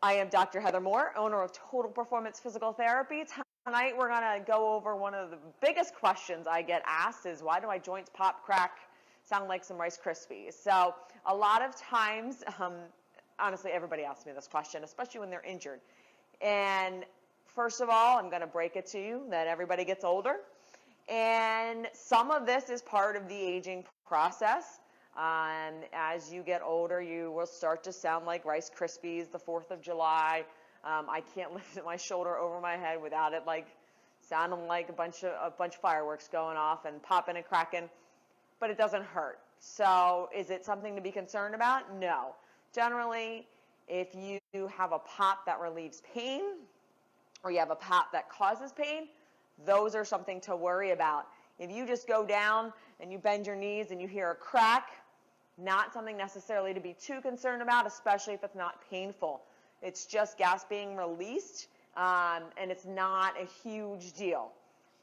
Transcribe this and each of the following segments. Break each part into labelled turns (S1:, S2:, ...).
S1: I am Dr. Heather Moore, owner of Total Performance Physical Therapy. Tonight we're going to go over one of the biggest questions I get asked is, why do my joints pop, crack, sound like some Rice Krispies? So a lot of times, honestly, everybody asks me this question, especially when they're injured. And first of all, I'm going to break it to you that everybody gets older. And some of this is part of the aging process. As you get older, you will start to sound like Rice Krispies, the 4th of July. I can't lift my shoulder over my head without it like sounding like a bunch of fireworks going off and popping and cracking, but it doesn't hurt. So is it something to be concerned about? No. Generally, if you have a pop that relieves pain or you have a pop that causes pain, those are something to worry about. If you just go down and you bend your knees and you hear a crack, not something necessarily to be too concerned about, especially if it's not painful. It's just gas being released, and it's not a huge deal.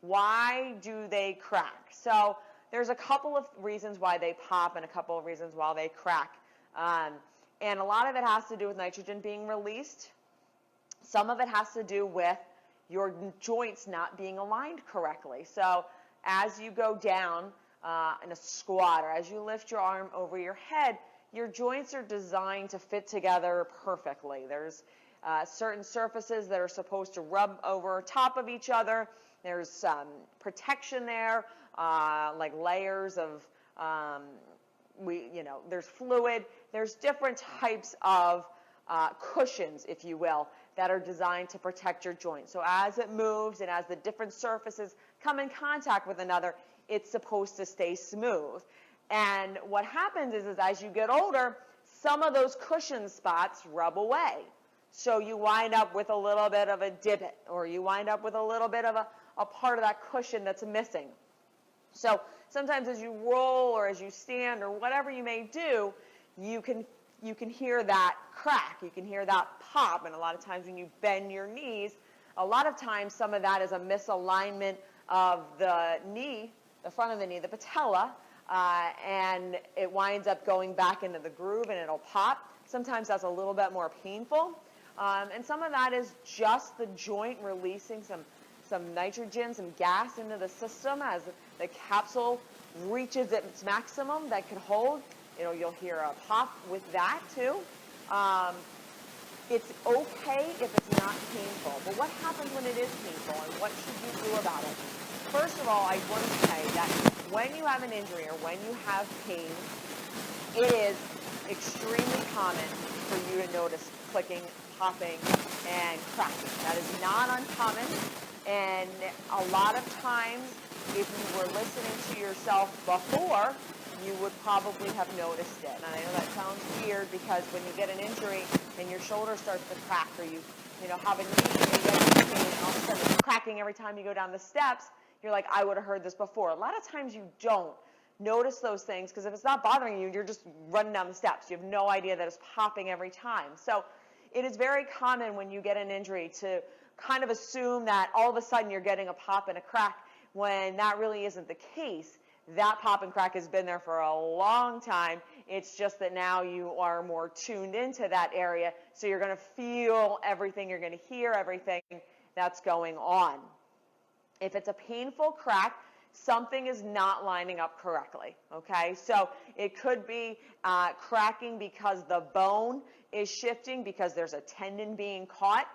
S1: Why do they crack? So there's a couple of reasons why they pop and a couple of reasons why they crack. And a lot of it has to do with nitrogen being released. Some of it has to do with your joints not being aligned correctly. So as you go down in a squat or as you lift your arm over your head, your joints are designed to fit together perfectly. There's certain surfaces that are supposed to rub over top of each other. There's protection there, like layers of, there's fluid. There's different types of cushions, if you will, that are designed to protect your joint. So as it moves and as the different surfaces come in contact with another, it's supposed to stay smooth. And what happens is as you get older, some of those cushion spots rub away. So you wind up with a little bit of a divot, or you wind up with a little bit of a part of that cushion that's missing. So sometimes as you roll or as you stand or whatever you may do, you can hear that crack, you can hear that pop, and a lot of times when you bend your knees, a lot of times some of that is a misalignment of the knee, the front of the knee, the patella, and it winds up going back into the groove and it'll pop. Sometimes that's a little bit more painful, and some of that is just the joint releasing some nitrogen, some gas into the system as the capsule reaches its maximum that can hold. You'll hear a pop with that too. It's okay if it's not painful, but what happens when it is painful and what should you do about it? First of all, I want to say that when you have an injury or when you have pain, it is extremely common for you to notice clicking, popping, and cracking. That is not uncommon, and a lot of times, if you were listening to yourself before, you would probably have noticed it. And I know that sounds weird because when you get an injury and your shoulder starts to crack, or you have a knee and you get pain and all of a sudden it's cracking every time you go down the steps, you're like, I would have heard this before. A lot of times you don't notice those things because if it's not bothering you, you're just running down the steps. You have no idea that it's popping every time. So it is very common when you get an injury to kind of assume that all of a sudden you're getting a pop and a crack when that really isn't the case. That pop and crack has been there for a long time. It's just that now you are more tuned into that area, so you're going to feel everything, you're going to hear everything that's going on. If it's a painful crack, something is not lining up correctly, okay? So it could be cracking because the bone is shifting, because there's a tendon being caught,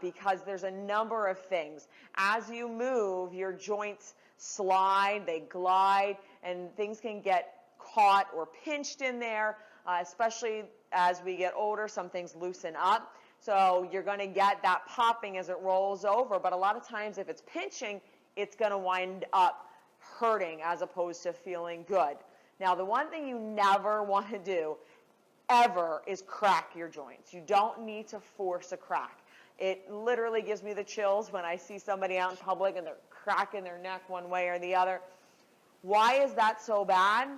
S1: because there's a number of things. As you move, your joints slide, they glide, and things can get caught or pinched in there, especially as we get older, some things loosen up. So you're going to get that popping as it rolls over, but a lot of times if it's pinching, it's going to wind up hurting as opposed to feeling good. Now, the one thing you never want to do, ever, is crack your joints. You don't need to force a crack. It literally gives me the chills when I see somebody out in public and they're cracking their neck one way or the other. Why is that so bad?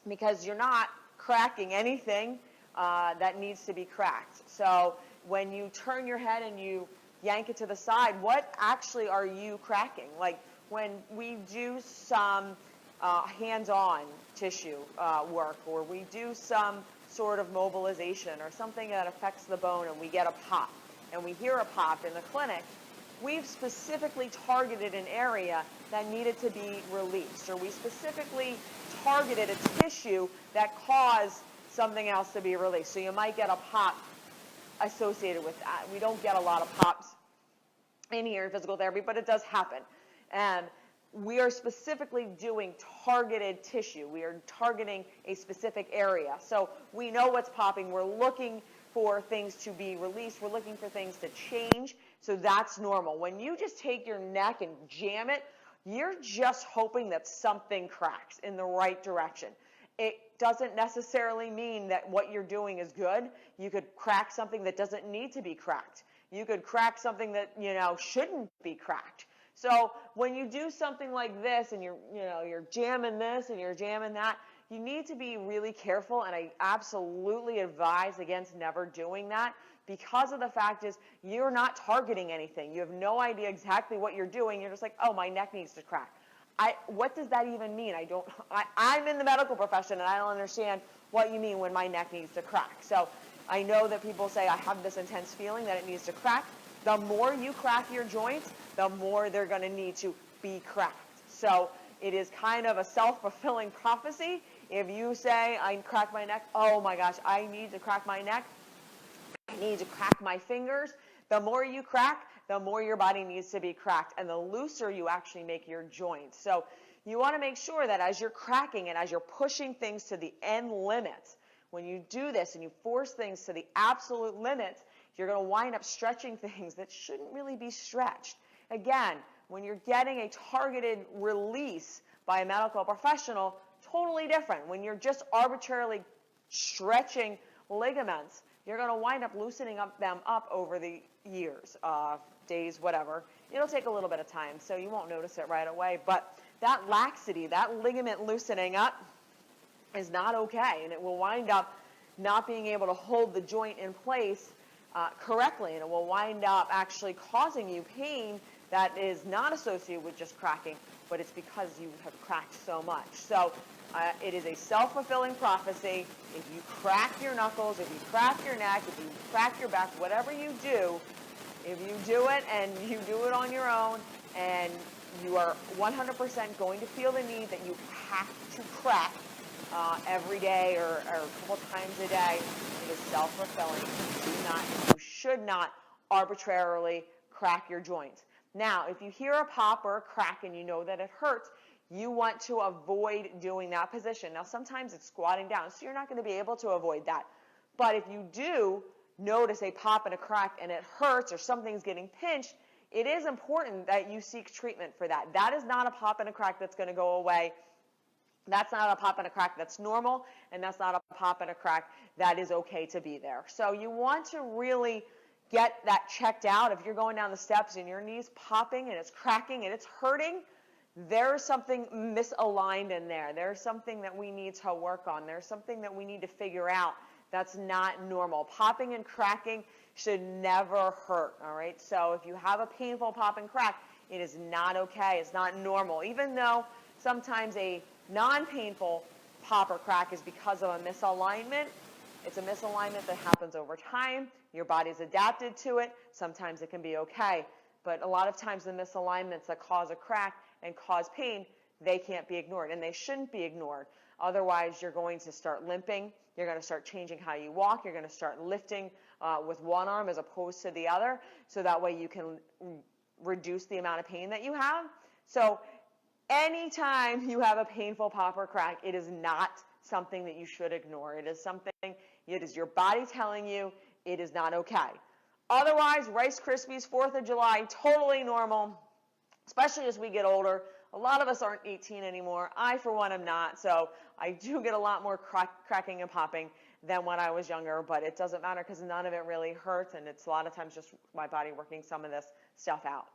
S1: Because you're not cracking anything that needs to be cracked. So when you turn your head and you yank it to the side, what actually are you cracking? Like when we do some hands-on tissue work, or we do some sort of mobilization or something that affects the bone and we get a pop and we hear a pop in the clinic, we've specifically targeted an area that needed to be released, or we specifically targeted a tissue that caused something else to be released. So you might get a pop associated with that. We don't get a lot of pops in here in physical therapy, but it does happen. And we are specifically doing targeted tissue. We are targeting a specific area. So we know what's popping. We're looking for things to be released. We're looking for things to change. So that's normal. When you just take your neck and jam it, you're just hoping that something cracks in the right direction. It doesn't necessarily mean that what you're doing is good. You could crack something that doesn't need to be cracked. You could crack something that, shouldn't be cracked. So when you do something like this and you're jamming this and you're jamming that, you need to be really careful, and I absolutely advise against never doing that, because of the fact is you're not targeting anything. You have no idea exactly what you're doing. You're just like, oh, my neck needs to crack. What does that even mean? I'm in the medical profession and I don't understand what you mean when my neck needs to crack. So I know that people say I have this intense feeling that it needs to crack. The more you crack your joints, the more they're going to need to be cracked. So it is kind of a self-fulfilling prophecy. If you say, I crack my neck, oh my gosh, I need to crack my neck, I need to crack my fingers. The more you crack, the more your body needs to be cracked, and the looser you actually make your joints. So you want to make sure that as you're cracking and as you're pushing things to the end limits, when you do this and you force things to the absolute limits, you're going to wind up stretching things that shouldn't really be stretched. Again, when you're getting a targeted release by a medical professional, totally different. When you're just arbitrarily stretching ligaments, you're going to wind up loosening them up over the years, days, whatever. It'll take a little bit of time, so you won't notice it right away. But that laxity, that ligament loosening up, is not okay, and it will wind up not being able to hold the joint in place correctly, and it will wind up actually causing you pain that is not associated with just cracking, but it's because you have cracked so much. So it is a self-fulfilling prophecy. If you crack your knuckles, if you crack your neck, if you crack your back, whatever you do, if you do it and you do it on your own and you are 100% going to feel the need that you have to crack every day or a couple times a day, it is self-fulfilling. You should not arbitrarily crack your joints. Now, if you hear a pop or a crack and you know that it hurts, you want to avoid doing that position. Now, sometimes it's squatting down, so you're not going to be able to avoid that. But if you do notice a pop and a crack and it hurts or something's getting pinched, it is important that you seek treatment for that. That is not a pop and a crack that's going to go away. That's not a pop and a crack that's normal, and that's not a pop and a crack that is okay to be there. So you want to really get that checked out. If you're going down the steps and your knee's popping and it's cracking and it's hurting, there's something misaligned in there. There's something that we need to work on. There's something that we need to figure out that's not normal. Popping and cracking should never hurt, all right? So if you have a painful pop and crack, it is not okay. It's not normal. Even though sometimes a non-painful pop or crack is because of a misalignment, it's a misalignment that happens over time. Your body's adapted to it. Sometimes it can be okay. But a lot of times the misalignments that cause a crack and cause pain, they can't be ignored, and they shouldn't be ignored. Otherwise, you're going to start limping. You're going to start changing how you walk. You're going to start lifting with one arm as opposed to the other, so that way you can reduce the amount of pain that you have. So anytime you have a painful pop or crack, it is not something that you should ignore. It is something, it is your body telling you it is not okay. Otherwise, Rice Krispies, 4th of July, totally normal, especially as we get older. A lot of us aren't 18 anymore. I, for one, am not. So I do get a lot more cracking and popping than when I was younger, but it doesn't matter because none of it really hurts, and it's a lot of times just my body working some of this stuff out.